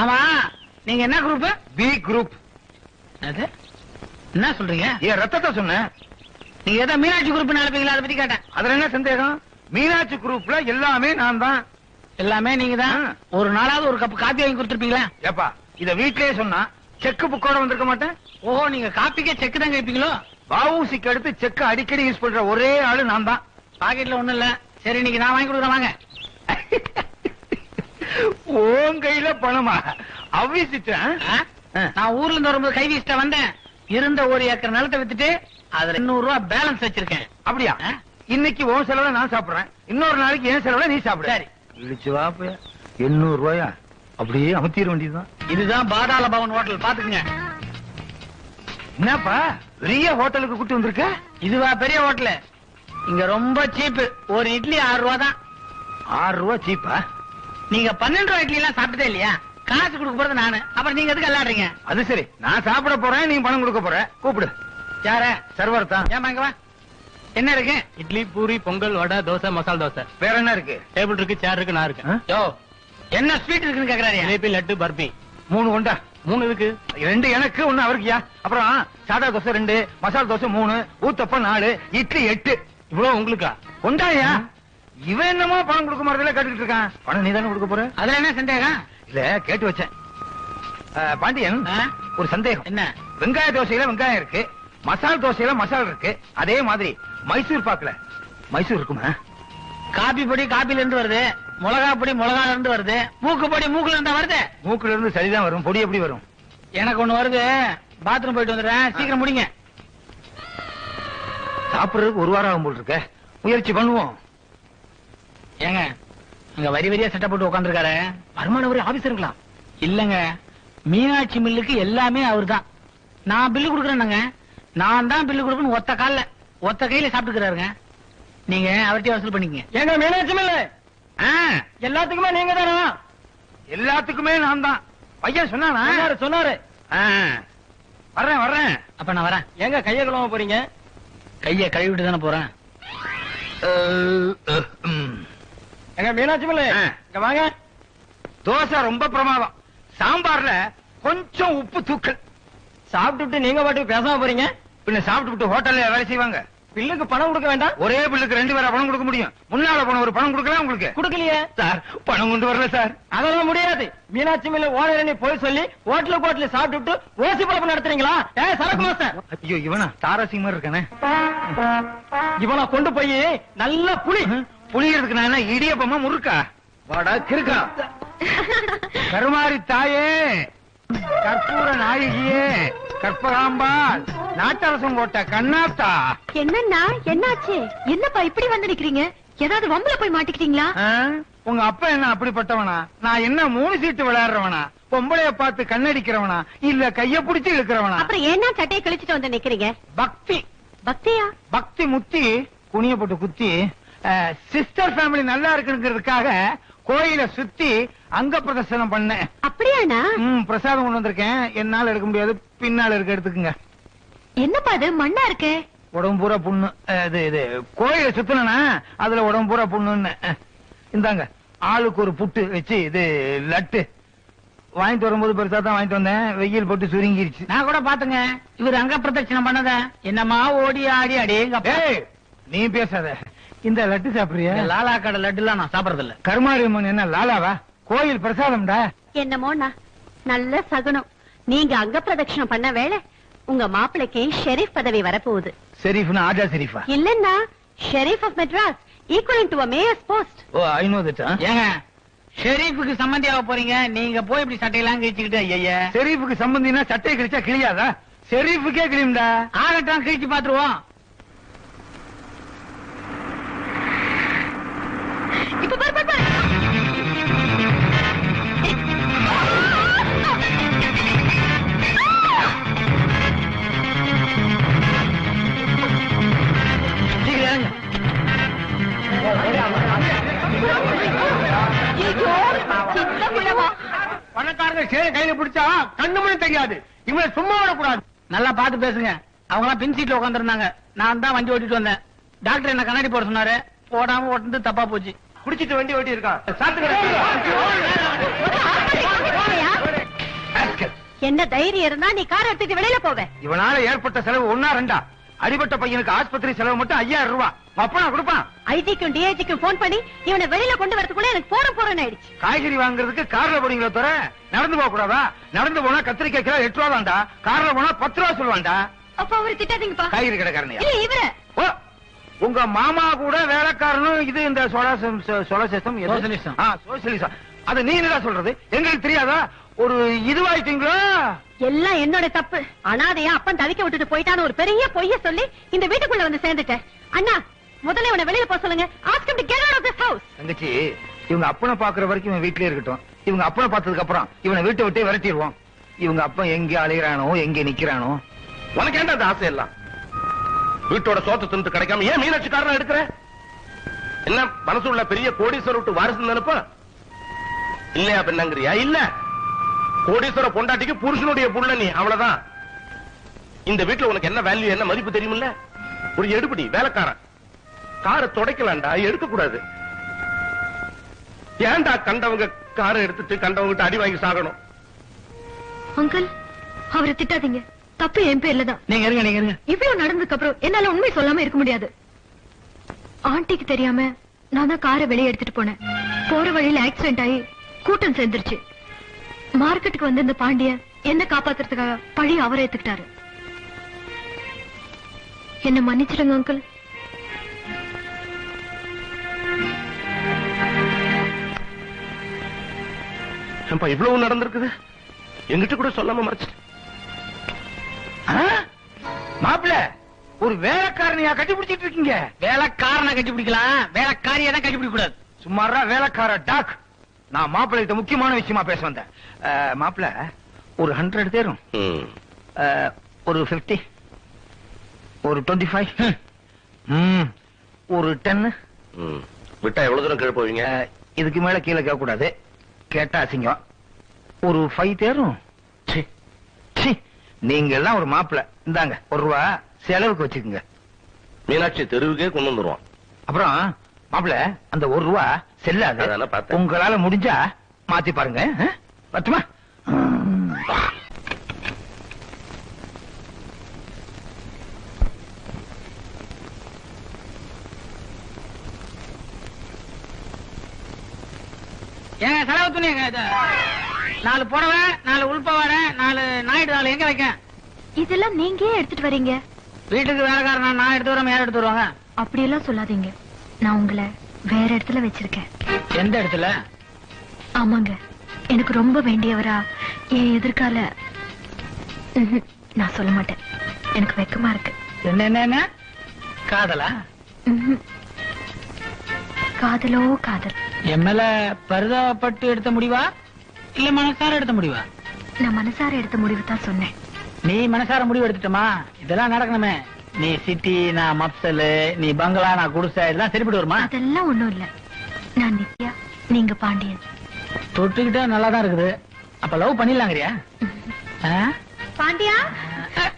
ஆமா, நீங்க என்ன குரூப்? B group. அது என்ன சொல்றீங்க? ஏன் ரத்தத்தை சொன்னேன். நீங்க ஏதோ மீனாட்சி குரூப் நினைப்பீங்களா? அதை பத்தி கேட்டேன். அதுல என்ன சந்தேகம்? மீனாட்சி குரூப்ல எல்லாமே நான் தான். எல்லாமே நீங்க தான். ஒரு நாளாவது ஒரு கப் காப்பி வாங்கி கொடுத்துருப்பீங்களா? ஏப்பா, இத வீட்லயே சொன்னா செக் புக்கோட வந்திருக்க மாட்டேன். ஓஹோ, நீங்க காப்பிக்கே செக் தான் கேட்பீங்களோ? பாவூசிக்கு அடுத்து செக் அடிக்கடி யூஸ் பண்ற ஒரே ஆளு நான் தான். பாக்கெட்ல ஒண்ணும் இல்ல. சரி, நீங்க நான் வாங்கி கொடுக்குறேன் வாங்க. உன் கையில பணமா? அவ்விச்சிட்டேன். நான் ஊர்ல இருந்து வரும்போது கை வீசிட்ட வந்தேன். இருந்த 1 ஏக்கர் நிலத்தை வித்துட்டு அதுல 200 ரூபாய் பேலன்ஸ் வச்சிருக்கேன். அப்படியா? இன்னைக்கு உன் செலவுல நான் சாப்பிடுறேன், இன்னொரு நாளைக்கு என் செலவுல நீ சாப்பிடு. சரி. இழிச்சு வாப்ப 800 ரூபாயா? அப்படியே அமுத்திர வேண்டியதுதான். இதுதான் பாதாள பவன் ஹோட்டல், பாத்துக்குங்க. என்னப்பா பெரிய ஹோட்டலுக்கு கூட்டி வந்திருக்க? இதுவா பெரிய ஹோட்டல்? இங்க ரொம்ப சீப். ஒரு இட்லி 6 ரூபா தான். 6 ரூபா சீப்பா? நீங்க 12 ரூபாய் இட்லி எல்லாம் சாப்பிட்டதே இல்லையா? காசு கொடுக்க போறது நானு, அப்புறம் நீங்க எதுக்கு விளையாடுறீங்க? அது சரி, நான் சாப்பிட போறேன், நீ பணம் கொடுக்க போற. கூப்பிடு. யார? சர்வர் தான். ஏமா இங்க வா. என்ன இருக்கு? இட்லி, பூரி, பொங்கல், வடை, தோசை, மசால் தோசை. வேற என்ன இருக்கு? டேபிள் இருக்கு, சேர் இருக்கு, நான் இருக்கேன். யோ, என்ன ஸ்வீட் இருக்குன்னு கேக்குறாரு. ஜிலேபி, லட்டு, பர்பி. 3 கொண்டா. 3 இருக்கு. 2 எனக்கு, 1 அவருக்குயா. அப்புறம் சாதா தோசை 2, மசால் தோசை 3, ஊத்தப்பம் 4, இட்லி 8. இவ்வளவு உங்களுக்கா? கொண்டாயா? இவன் என்னமோ பணம் கொடுக்க மாட்டதுல கேட்டுட்டு இருக்கான். பணம் நீ தானே கொடுக்க போற? அதுல என்ன சந்தேகம்? இல்ல, கேட்டு வச்சேன். பாண்டியன், ஒரு சந்தேகம். என்ன? வெங்காய தோசையில வெங்காயம் இருக்கு, மசால் தோசையில மசால் இருக்கு. அதே மாதிரி மைசூர் பாக்குல மைசூர் இருக்குமா? காபி பொடி காபில இருந்து வருது, மிளகா பொடி மிளகால இருந்து வருது, மூக்கு பொடி மூக்குல இருந்தா வருது. மூக்குல இருந்து சரிதான் வரும், பொடி எப்படி வரும்? எனக்கு ஒண்ணு வருது. பாத்ரூம் போயிட்டு வந்துடுறேன், சீக்கிரம் முடிங்க. சாப்பிடுறதுக்கு 1 வாரம் ஆகும் போல் இருக்க. முயற்சி பண்ணுவோம். ஏங்க, அங்க வரி வரியா செட்டப் போட்டு உட்காந்துருக்காரு. வருமான வரி ஆபீசருங்களா? இல்லங்க, மீனாட்சி மில்லுக்கு எல்லாமே அவர் தான். நான் பில்லு கொடுக்குறேன்னாங்க. நான் தான் பில்லு கொடுக்கணும். ஒத்த கையில சாப்பிட்டுக்கிறாருங்க. நீங்க அவர்கிட்ட வசூல் பண்ணிக்கங்க. எங்க மீனாட்சி மில்லு எல்லாத்துக்குமே நீங்க தானா? எல்லாத்துக்குமே நான் தான். பையன் சொன்னானா? சொன்னாரு. வர்றேன். அப்ப நான் வரேன். எங்க கைய கழுவ போறீங்க? கைய கழுவிட்டு தானே போறேன். எங்க மீனாட்சி மில்லு, இங்க வாங்க. தோசை ரொம்ப பிரமாதம். சாம்பார்ல கொஞ்சம் உப்பு தூக்கல். சாப்பிட்டுட்டு நீங்க பாட்டுக்கு பேசாம போறீங்க? பின்ன சாப்பிட்டு ஹோட்டல்ல வேலை செய்வாங்க. பில்லுக்கு பணம் கொடுக்க வேண்டாம்? ஒரே பில்லுக்கு 2 பேரா பணம் கொடுக்க முடியும்? முன்னால போன ஒரு பணம் கொடுக்கலாம் உங்களுக்கு. கொடுக்கலையே சார், பணம் கொண்டு வரல சார். அதெல்லாம் முடியாது. மீனாட்சி மில்ல ஓனர் போய் சொல்லி ஹோட்டலுக்கு சாப்பிட்டுட்டு ஓசி பழப்பு நடத்துறீங்களா? சரக்கு மாஸ்டர். ஐயோ, இவனா தாராசிங்க மாதிரி இருக்கானே. இவனை கொண்டு போய் நல்ல புளியறதுக்கு நான் என்ன இடியப்பமா முறுக்கா? வாடா கிறுக்கா. கருமாரி தாயே, கற்பூர நாயகியே, கற்பகாம்பாள், நாட்டரசம் போட்ட கண்ணாத்தா. என்னன்னா என்னாச்சு? என்னப்பா இப்படி வந்து நிக்கிறீங்க? ஏதாவது வம்புல போய் மாட்டிக்கிட்டீங்களா? உங்க அப்பா என்ன அப்படிப்பட்டவனா? நான் என்ன 3 சீட்டு விளையாடுறவனா? பொம்பளைய பார்த்து கண்ணடிக்கிறவனா? இல்ல கைய பிடிச்சு இழுக்கிறவனா? அப்புறம் ஏன்னா சட்டையை கிழிச்சிட்டு வந்து நிக்கிறீங்க? பக்தி. பக்தியா? பக்தி முத்தி குனிய போட்டு குத்தி சிஸ்டர் ஃபேமிலி நல்லா இருக்குங்கிறதுக்காக கோயில சுத்தி அங்க பிரதர்சனம் பண்ணேன். அப்படியாண்ணா? பிரசாதம் கொண்டு வந்திருக்கேன். என்னால எடுக்க முடியாது, பின்னால இருக்க எடுத்துக்குங்க. என்னப்பா அது மண்ணா இருக்கு? உடம்பு பூரா புண்ணு. இது கோயில சுத்தினா அதுல உடம்பு பூரா புண்ணுன்னு. இந்தாங்க, ஆளுக்கு ஒரு புட்டு வச்சு இது லட்டு. வாங்கிட்டு வரும்போது பெருசா தான் வாங்கிட்டு வந்தேன். வெயில் போட்டு சுருங்கிருச்சு. நான் கூட பாத்துங்க, இவர் அங்க பிரதட்சணம் பண்ணத என்னமா ஓடி ஆடி அடி. நீ பேசாத. இந்த லட்டு சாப்பிடுறியா? லாலா கடை லட்டு எல்லாம் நான் சாப்பிடறது இல்ல. கருமாரியம்மன் என்ன லாலாவா? கோயில் பிரசாதம்டா. என்னமோண்ணா, நல்ல சகுனம். நீங்க அங்க பிரதட்சணம் பண்ண வேளை உங்க மாப்பிளைக்கு ஷெரீப் பதவி வரப்போகுது. ஷெரீஃப்னா ஆஜா ஷெரீஃபா? இல்லன்னா sheriff of Madras, equal to a mayor's post. Oh, I know that. ஏங்க, ஷெரீஃபுக்கு சம்பந்தியாக போறீங்க, நீங்க போய் இப்படி சட்டையெல்லாம் கிழிச்சுக்கிட்டு ஐயா. ஷெரீஃபுக்கு சம்பந்தினா சட்டையை கிழிச்சா கிழியாதா? ஷெரீஃபுக்கே கிழியும்டா. ஆகட்டும், கிழிச்சு பாத்துருவோம். இப்ப பாரு. பணக்காரங்க சேர கையில பிடிச்சா கண்ணு மணி தெரியாது. இவனை சும்மா விடக்கூடாது. நல்லா பாத்து பேசுங்க. அவங்க எல்லாம் பின் சீட்ல உட்கார்ந்து இருந்தாங்க. நான் தான் வண்டி ஓட்டிட்டு வந்தேன். டாக்டர் என்ன கண்ணாடி போட சொன்னாரு. போடாம ஓட்டு தப்பா போச்சு. குடிச்சிட்டு வண்டி ஓட்டி இருக்கான். என்ன தைரியம் இருந்தா நீ கார் எடுத்துட்டு வெளியில போவ. இவனால ஏற்பட்ட செலவு 1 2 அடிபட்ட பையனுக்கு ஆஸ்பத்திரி செலவு மட்டும் 5000 ரூபாய் அப்பனா கொடுப்பான். ஐஜிக்கும் டிஐஜிக்கும் போன் பண்ணி இவனை வெளியில கொண்டு வரதுக்குள்ள எனக்கு போறேன்னு ஆயிடுச்சு. காய்கறி வாங்குறதுக்கு கார்ல போறீங்களா தவிர நடந்து போக கூடாதா? நடந்து போனா கத்திரிக்காய் கிலோ 8 ரூபா தான்டா, கார்ல போனா 10 ரூபா சொல்லுவான்டா. அப்ப அவரு திட்டாதீங்கப்பா. காய்கறி கடைக்காரனையா? இல்ல இவர. ஓ, உங்க மாமா கூட வேலைக்காரனும் இது இந்த சோலசிசம் சோசியலிசம் அது நீ என்னடா சொல்றது? எங்களுக்கு தெரியாதா? ஒரு இதுவாயிட்டீங்களா? எல்லாம் என்னோட தப்பு. அனாதையா அப்பன் தவிக்க விட்டுட்டு போயிட்டான்னு ஒரு பெரிய பொய்ய சொல்லி இந்த வீட்டுக்குள்ள வந்து சேர்ந்துட்டேன். அண்ணா முதல்ல இவனை வெளியில போக சொல்லுங்க. Ask him to get out of this house. தங்கச்சி, இவங்க அப்பனை பாக்குற வரைக்கும் இவன் வீட்லயே இருக்கட்டும். இவங்க அப்பனை பார்த்ததுக்கு அப்புறம் இவனை வீட்டை விட்டே விரட்டிடுவோம். இவங்க அப்பன் எங்க அலைகிறானோ எங்க நிக்கிறானோ. உனக்கு ஏன்டா அந்த ஆசை எல்லாம்? வீட்டோட சோத்து தின்னு கிடைக்காம ஏன் மீனாட்சி காரணம் எடுக்கிற? என்ன மனசு உள்ள பெரிய கோடீஸ்வர விட்டு வாரிசு நினைப்ப இல்லையா? பெண்ணங்கிறியா? இல்ல, கோடீஸ்வர பொண்டாட்டிக்கு புருஷனுடைய புள்ள நீ, அவ்வளவுதான். இந்த வீட்டுல உனக்கு என்ன வேல்யூ, என்ன மதிப்பு தெரியுமில்ல? ஒரு எடுபடி வேலைக்காரன். காரை துடைக்கலாம்டா, எடுக்க கூடாது. ஏன்டா கண்டவங்க காரை எடுத்துட்டு கண்டவங்க அடி வாங்கி சாகணும்? அங்கிள் அவரை திட்டாதீங்க. தப்பு என் பேர்ல தான். நீங்க இருங்க. இவ்வளவு நடந்ததுக்கு அப்புறம் என்னால உண்மை சொல்லாம இருக்க முடியாது. ஆண்டிக்கு தெரியாம நான் தான் காரை வெளியே எடுத்துட்டு போனேன். போற வழியில ஆக்சிடென்ட் ஆகி கூட்டம் சேர்ந்துருச்சு. மார்க்கெட்டுக்கு வந்து இந்த பாண்டிய என்ன காப்பாத்துறதுக்காக பழி அவரை ஏத்துக்கிட்டாரு. என்ன மன்னிச்சிடுங்க அங்கிள். இவ்வளவு நடந்திருக்குது, எங்கிட்ட கூட சொல்லாம மறைச்சிட்டு. மாப்பிள்ள, ஒரு வேலைக்காரனையா கட்டிப்பிடிச்சிட்டு இருக்கீங்க? வேலைக்காரனை கட்டிப்பிடிக்கலாம், வேலைக்காரியை தான் கட்டிப்பிடிக்க கூடாது. சும்மாரா வேலைக்கார டாக். நான் மாப்பிள்ளை முக்கியமான விஷயமா பேச வந்தேன். மாப்பிள்ள, ஒரு 100 தேரும், ஒரு 50, ஒரு 25, ஒரு 10. விட்டா எவ்வளவு தூரம் கீழே போவீங்க? இதுக்கு மேல கீழே கேட்க கூடாது, கேட்டா அசிங்கம். ஒரு 5 தேரும். நீங்க எல்லாம் ஒரு மாப்பிள்ள, இந்தாங்க 1 ரூபா செலவுக்கு வச்சுக்கோங்க. மீனாட்சி தெருவுக்கே கொண்டு வந்துருவான். அப்புறம் மாப்பிள்ள, அந்த 1 ரூபா செல்லாது. உங்களால முடிஞ்சா மாத்தி பாருங்க. பத்துமா? ஏங்க செலவு துணி 4 புடவை, 4 உள்பவாடை, 4 நாயுடு எங்க வைக்க? இதெல்லாம் நீங்க எடுத்துட்டு வரீங்க? வீட்டுக்கு வேலைக்காரன் நான் எடுத்து வரேன், யார் எடுத்து வருவாங்க? அப்படி எல்லாம் சொல்லாதீங்க. நான் உங்களை வேற இடத்துல வச்சிருக்கேன். எந்த இடத்துல? ஆமாங்க, எனக்கு ரொம்ப வேண்டியவரா என் எதிர்கால. நான் சொல்ல மாட்டேன், எனக்கு வெக்கமா இருக்கு. என்ன காதலா? காதலோ காதல். என் மேல பரிதாபப்பட்டு எடுத்த முடிவா இல்ல மனசார எடுத்த முடிவா? நான் மனசார எடுத்த முடிவு தான் சொன்னேன். நீ மனசார முடிவு எடுத்துட்டமா? இதெல்லாம் நடக்கணுமே. நீ சிட்டி, நான் மப்சலு, நீ பங்களா, நான் குடிசை, இதெல்லாம் சரிப்பட்டு வருமா? அதெல்லாம் ஒண்ணும் இல்ல. நான் நித்யா, நீங்க பாண்டியன். தொட்டுக்கிட்டா நல்லாதான் இருக்குது. அப்ப லவ் பண்ணிடலாங்கறியா? பாண்டியா,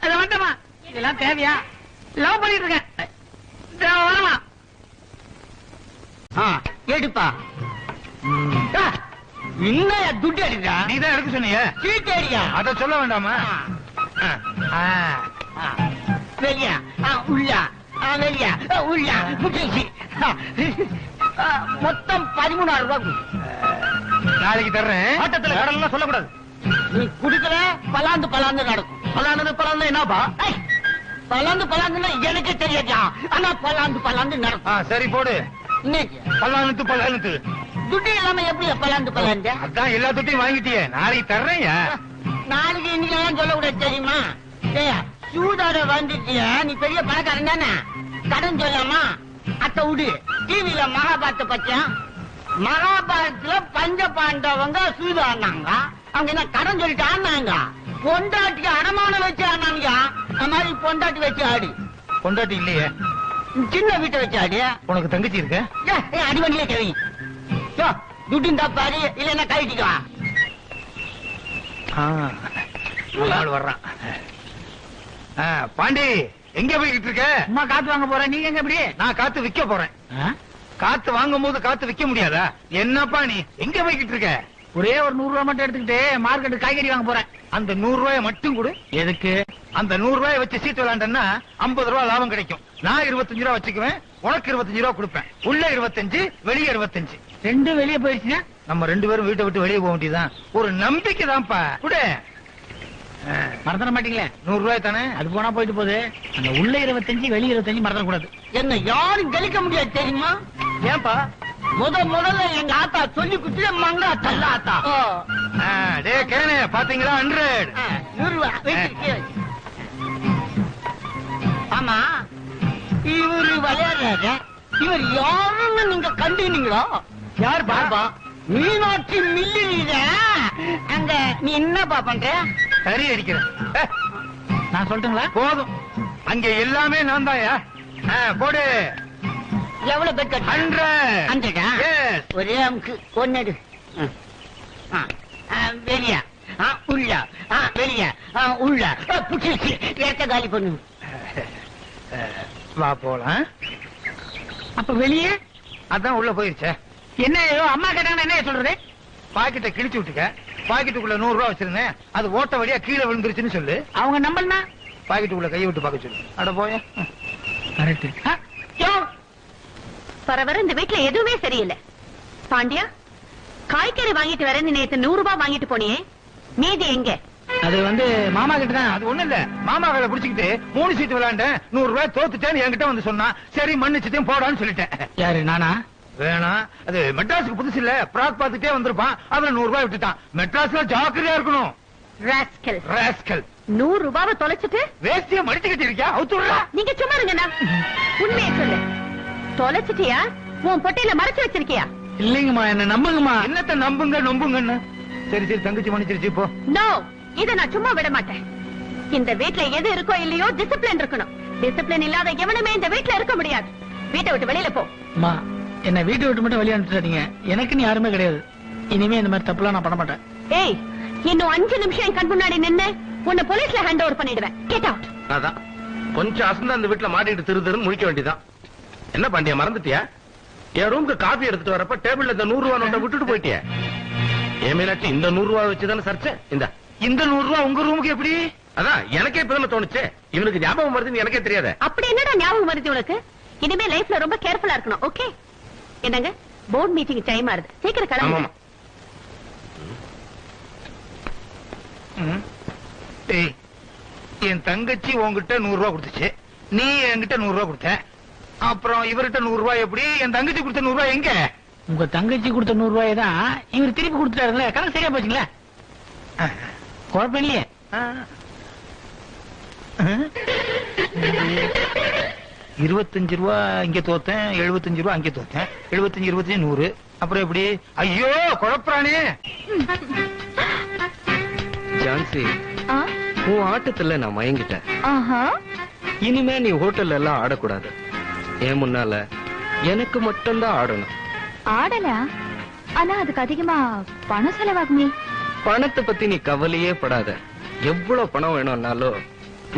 அத வேண்டாமா? இதெல்லாம் தேவையா? லவ் பண்ணிட்டு இருக்கேன். வரமா? எடுப்பா. இன்னையா துட்டு அடிக்கா? நீதான் எடுக்க சொன்னீங்க. சீட்டு அடிக்கா? அத சொல்ல வேண்டாமா? வெளியா உள்ளா, வெளியா உள்ளா, முட்டிச்சு. மொத்தம் 13,000 ரூபாய். நாளைக்கு தர்றேன். ஆட்டத்துல கடலாம் சொல்லக்கூடாது. நீ குடிக்கல பலாந்து நடக்கும். பலாந்து என்னப்பா? பலாந்துன்னா எனக்கு தெரியாதா? ஆனா பலாந்து நடக்கும். சரி போடு. இன்னைக்கு பல்லானத்து துட்டு இல்லாம எப்படி பலாந்து? அதான் எல்லா துட்டையும் வாங்கிட்டியே, நாளைக்கு தர்றேன். நாளைக்கு இன்னைக்கு எல்லாம் சொல்லக்கூடாது தெரியுமா? சூதாட வந்துட்டிய, நீ பெரிய பணக்காரன் தானே, கடன் சொல்லாமா? அத்த விடு. டிவில மகாபாரத பத்தியா? மகாபாரதத்துல பஞ்ச பாண்டவங்க சூதாடினாங்க. அவங்க என்ன கடன் சொல்லிட்டு ஆடினாங்க? பொண்டாட்டிக்கு அடமானம் வச்சு ஆடினாங்க. அந்த மாதிரி பொண்டாட்டி வச்சு ஆடி. பொண்டாட்டி இல்லையே, சின்ன வீட்டை வச்சு ஆடி. உனக்கு தங்கச்சி இருக்கு? அடிவண்டியே கேவீங்க. துட்டு தப்பாரு, இல்லன்னா கழிட்டிக்கா. வர்றான். பாண்டி, எங்க போய்கிட்டு இருக்க? அம்மா காத்து வாங்க போறேன். நீங்க எங்க எப்படி? நான் காத்து விக்க போறேன். காத்து வாங்கும் போது காத்து விக்க முடியாதா? என்னப்பா நீ எங்க போய்கிட்டு இருக்க? ஒரே ஒரு 100 ரூபாய் மட்டும் எடுத்துக்கிட்டு மார்க்கெட் காய்கறி வாங்க போறேன். அந்த 100 ரூபாய் மட்டும் கொடு. எதுக்கு? அந்த 100 ரூபாய் வச்சு சீட்டு விளையாண்டேன்னா 50 ரூபாய் லாபம் கிடைக்கும். நான் 25 ரூபாய் வச்சுக்குவேன், உனக்கு 25 ரூபாய் கொடுப்பேன். உள்ள 25, வெளியே 25. ரெண்டு வெளியே போயிடுச்சுன்னா நம்ம 2 பேரும் வீட்டை விட்டு வெளியே போக வேண்டியதுதான். ஒரு நம்பிக்கை தான்ப்பா. குடு. மறந்துட மாட்டீங்களே? 100 ரூபாய் தானே, அது போனா போயிட்டு போகுது. அந்த உள்ள 25, வெளியே 25 மறந்துடக்கூடாது. என்ன யாரும் கழிக்க முடியாது தெரியுமா? ஏன்பா? முதல்ல எங்க ஆத்தா சொல்லி குடுத்து மங்கா தள்ள ஆத்தா. பாத்தீங்களா? 100 100 ரூபாய் வச்சிருக்கே. ஆமா, இவரு விளையாடுறாரு. இவர் யாருன்னு நீங்க கண்டுனீங்களா? யார் பாபா? மீனாட்சி மில்லில அங்க நீ என்னப்பா பண்ற? சரி அடிக்கிறேன். நான் சொல்லட்டுங்களா? போதும், அங்க எல்லாமே நான் தாயா. போடு. எவ்வளவு பெட் கட்ட? 100. ஒரே அமுக்கு ஒன்னடு. வெளியா உள்ள, வெளியா உள்ள புடிச்சு ஏத்த காலி பண்ணு. வா போலாம். அப்ப வெளியே அதான் உள்ள போயிருச்சே. என்ன அம்மா கேட்டாங்க என்ன சொல்றது? பாக்கெட்டை கிழிச்சு விட்டுக்க. பாக்கெட்டுக்குள்ள 100 ரூபாய் வச்சிருந்தேன், அது ஓட்ட வழியா கீழே விழுந்துருச்சுன்னு சொல்லு. அவங்க நம்பலனா பாக்கெட்டுக்குள்ள கையை விட்டு பார்க்க சொல்லு. அட போய. வர வர இந்த வீட்டுல எதுவுமே சரியில்லை. பாண்டியா, காய்கறி வாங்கிட்டு வரேன்னு நேத்து 100 ரூபாய் வாங்கிட்டு போனியே, மீதி எங்க? அது மாமா கிட்ட தான். அது ஒண்ணு இல்ல, மாமா வேலை புடிச்சுக்கிட்டு 3 சீட்டு விளையாண்டேன், 100 ரூபாய் தோத்துட்டேன்னு என்கிட்ட வந்து சொன்னா, சரி மன்னிச்சுட்டையும் போடான்னு சொல்லிட்டேன். யாரு? நானா? வேணாம், அது மெட்ராஸுக்கு புதுசு இல்ல, பிராக் பாத்துட்டே வந்திருப்பான், அதுல 100 ரூபாய் விட்டுட்டான். மெட்ராஸ்ல ஜாக்கிரதையா இருக்கணும். ராஸ்கல். ராஸ்கல். 100 ரூபாவை தொலைச்சிட்டு வேஸ்டிய மடிச்சுக்கிட்டு இருக்கியா? அவுத்துடுறா. நீங்க சும்மா இருங்கண்ணா. உண்மையை சொல்லு, தொலைச்சிட்டியா? உன் பொட்டையில மறைச்சு வச்சிருக்கியா? இல்லைங்கம்மா, என்ன நம்புங்கம்மா. என்னத்த நம்புங்க நம்புங்கன்னு. சரி சரி, தங்கச்சி மன்னிச்சிருச்சு போ. நோ, இத நான் சும்மா விட மாட்டேன். இந்த வீட்ல எது இருக்கோ இல்லையோ டிசிப்ளின் இருக்கணும். டிசிப்ளின் இல்லாத எவனுமே இந்த வீட்ல இருக்க முடியாது. வீட்டை விட்டு வெளியில போ. அம்மா, என்ன வீட்டை விட்டு மட்டும் வெளியே அனுப்பிச்சிட்டீங்க. எனக்கு நீ யாருமே கிடையாது. இனிமே இந்த மாதிரி தப்புலாம் நான் பண்ண மாட்டேன். ஏய், இன்னும் 5 நிமிஷம் என் கண் முன்னாடி நின்னு உன்னை போலீஸ்ல ஹேண்ட் ஓவர் பண்ணிடுவேன். Get out. அதான் கொஞ்சம் அசந்து அந்த வீட்டுல மாட்டிட்டு திருதுன்னு முழிக்க வேண்டியதான். என்ன பாண்டியா, மறந்துட்டியா? என் ரூமுக்கு காபி எடுத்துட்டு வரப்ப டேபிள்ல இந்த 100 ரூபாய் நோட்டை விட்டுட்டு போயிட்டியா? ஏன் மீனாட்சி, இந்த 100 ரூபாய் வச்சுதானே சர்ச்சேன். இந்த 100 ரூபாய் உங்க ரூமுக்கு எப்படி? அதான் எனக்கே இப்பதானே தோணுச்சு. இவனுக்கு ஞாபகம் வருதுன்னு எனக்கே தெரியாத. அப்படி என்னடா ஞாபகம் வருது உனக்கு? இனிமே லைஃப்ல ரொம்ப கேர்ஃபுல்லா இருக்கணும். ஓகே? என்னங்க, போர்ட் மீட்டிங் டைம் ஆகுது, சீக்கிரம் கிளம்புங்க. என் தங்கச்சி உங்ககிட்ட 100 ரூபாய் கொடுத்துச்சு, நீ என்கிட்ட 100 ரூபாய் கொடுத்த. அப்புறம் இவர்கிட்ட 100 ரூபாய் எப்படி? என் தங்கச்சி கொடுத்த 100 ரூபாய் எங்க? உங்க தங்கச்சி கொடுத்த 100 ரூபாய் தான் இவர் திருப்பி கொடுத்துட்டாருங்களே. கணக்கு சரியா போச்சுங்களே. குழப்பம் இல்லையே. 25 ரூபா இங்க தோத்தேன், 75 ரூபா அங்கே தோத்தேன். 75 25 100. அப்புறம் எப்படி? ஐயோ குழப்பறானே. ஜான்சி, உன் ஆட்டத்துல நான் மயங்கிட்டேன். இனிமே நீ ஹோட்டல்ல எல்லாம் ஆடக்கூடாது. ஏன் முன்னால எனக்கு மட்டும்தான் ஆடணும். ஆடலாம், ஆனா அதுக்கு அதிகமா பணம் செலவாகுமே. பணத்தை பத்தி நீ கவலையே படாத. எவ்வளவு பணம் வேணும்னாலும்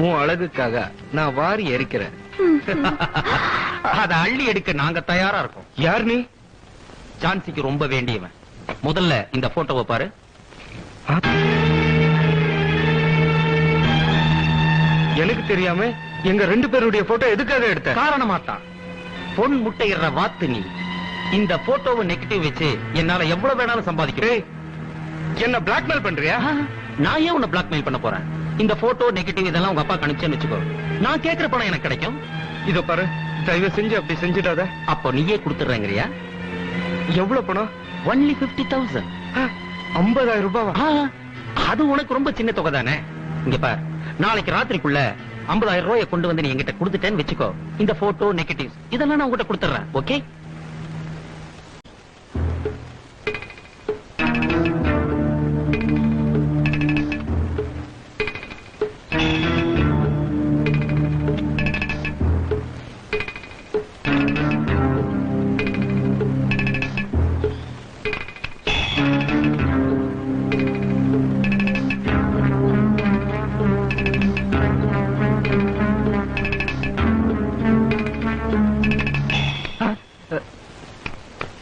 உன் அழகுக்காக நான் வாரி எரிக்கிறேன். அத அள்ளி எடுக்க நாங்க தயாரா இருக்கோம். யார் நீ? ஜான்சிக்கு ரொம்ப வேண்டியவன். முதல்ல இந்த போட்டோவை பாரு. எனக்கு தெரியாம எங்க 2 பேருடைய போட்டோ எதுக்காக எடுத்த? காரணமாத்தான். பொன் முட்டையிற வாத்து நீ. இந்த போட்டோவை நெகட்டிவ் வச்சு என்னால எவ்வளவு வேணாலும் சம்பாதிக்கிறேன். என்ன பிளாக்மெயில் பண்றியா? நான் ஏன் உன்னை பிளாக்மெயில் பண்ண போறேன்? இந்த போட்டோ நெகட்டிவ் இதெல்லாம் உங்க அப்பா கணிச்சேன்னு வச்சுக்கோ, நான் கேட்கிற பணம் எனக்கு கிடைக்கும். இத பாரு, தயவு செஞ்சு அப்படி செஞ்சுடாத. அப்போ நீயே கொடுத்துறேங்கறியா? எவ்வளவு பணம்? only 50,000. 50,000 ரூபாவா? அது உனக்கு ரொம்ப சின்ன தொகை தானே. இங்க பார், நாளைக்கு ராத்திரிக்குள்ள 50,000 ரூபாயை கொண்டு வந்து நீ என்கிட்ட கொடுத்துட்டேன்னு வச்சுக்கோ, இந்த போட்டோ நெகட்டிவ்ஸ் இதெல்லாம் நான் உங்ககிட்ட கொடுத்துறேன். ஓகே?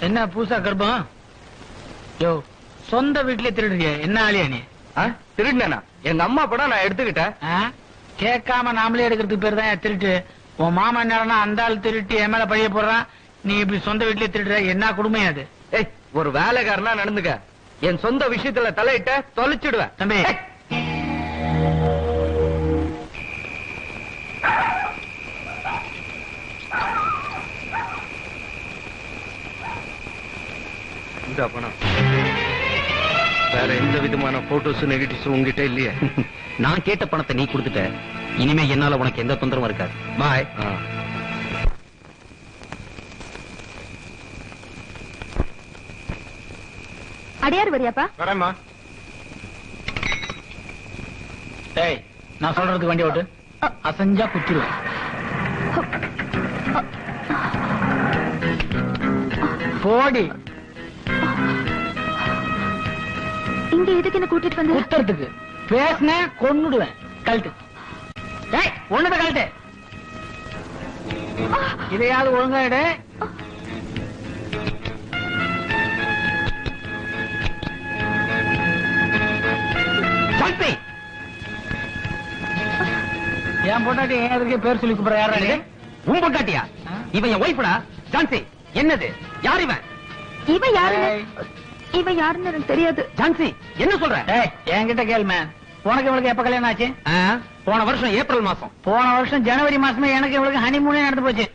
என்ன பூசா கர்ப்பம்? யோ, சொந்த வீட்டுல திருடுறிய என்ன ஆளியா நீ? திருடினா எங்க அம்மா படம் நான் எடுத்துக்கிட்டேன். கேட்காம நாமளே எடுக்கிறதுக்கு பேர் தான் திருட்டு. உன் மாமா என்னன்னா அந்த ஆள் திருட்டு என் மேல பழிய போடுறான். நீ இப்படி சொந்த வீட்டுல திருடுற என்ன குடும்பம் அது? ஏய், ஒரு வேலைக்காரனா நடந்துக்க. என் சொந்த விஷயத்துல தலையிட்ட தொலைச்சிடுவேன். தம்பி இந்த பணம் வேற எந்த விதமான போட்டோஸ் நெகட்டிவ்ஸ் உங்ககிட்ட இல்லையே? நான் கேட்ட பணத்தை நீ கொடுத்துட்ட. இனிமே என்னால உனக்கு எந்த தொந்தரவும் இருக்காது. பாய். அடையாறு வரியாப்பா? வரேம்மா. டேய், நான் சொல்றதுக்கு வண்டி ஓட்டு. அசஞ்சா குத்திடுவேன். போடி. இங்க எதுக்கு என்ன கூட்டிட்டு வந்து? குத்துறதுக்கு பேசின கொன்னுடுவேன். கழட்டு. டேய், ஒண்ணுதான் கழட்டு. இதையாவது ஒழுங்கா எடு. சக்தி என் பொண்டாட்டி ஏன் எதுக்கு பேர் சொல்லி கூப்பிடுற? யாரா நீ? உன் பொண்டாட்டியா? இவன் என் ஒய்ஃப்டா. ஜான்சி, என்னது? யார் இவன்? இவன் யாருன்னு இவன் யாருன்னு எனக்கு தெரியாது. ஜான்சி, என்ன சொல்ற? ஏய், என்கிட்ட கேள் மேன். உனக்கு இவளுக்கு எப்ப கல்யாணம் ஆச்சு? போன வருஷம் ஏப்ரல் மாசம். போன வருஷம் ஜனவரி மாசமே எனக்கு இவளுக்கு ஹனிமூனே நடந்து போச்சு.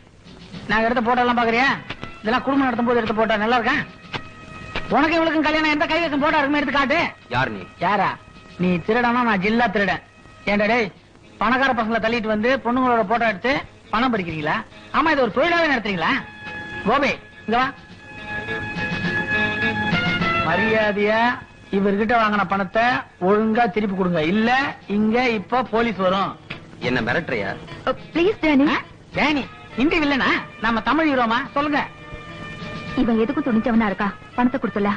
நாங்க எடுத்த போட்டோ எல்லாம் பாக்குறியா? இதெல்லாம் குடும்பம் நடத்தும் போது எடுத்த போட்டோ நல்லா இருக்கா? உனக்கு இவளுக்கும் கல்யாணம் எந்த கைவசம் போட்டோ இருக்குமே எடுத்து காட்டு. யார் நீ? யாரா? நீ திருடனா? நான் ஜில்லா திருடன். ஏன்டா டேய், பணக்கார பசங்களை தள்ளிட்டு வந்து பொண்ணுங்களோட போட்டோ எடுத்து பணம் பறிக்கிறீங்களா? ஆமா, இது ஒரு தொழிலாவே நடத்துறீங்களா? கோபி, இங்க வா. மரியாதையா இவர்கிட்ட வாங்கின பணத்தை ஒழுங்கா திருப்பி கொடுங்க. இல்ல இங்க இப்ப போலீஸ் வரும். என்ன மிரட்டுறியா? Please Danny. டேனி இந்தி இல்லனா? நம்ம தமிழ் ஹீரோமா? சொல்லுங்க. இவன் எதுக்கும் துணிச்சவனா இருக்கா? பணத்தை கொடுத்துல.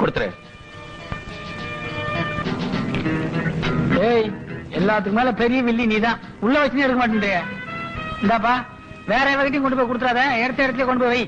கொடுத்துரு. ஏய், எல்லாத்துக்கும் மேல பெரிய வில்லி நீதான். உள்ள வச்சுன்னு எடுக்க மாட்டேன். இந்தாப்பா, வேற எவகிட்டையும் கொண்டு போய் கொடுத்துறாத. எடுத்த இடத்துல கொண்டு போய் வை.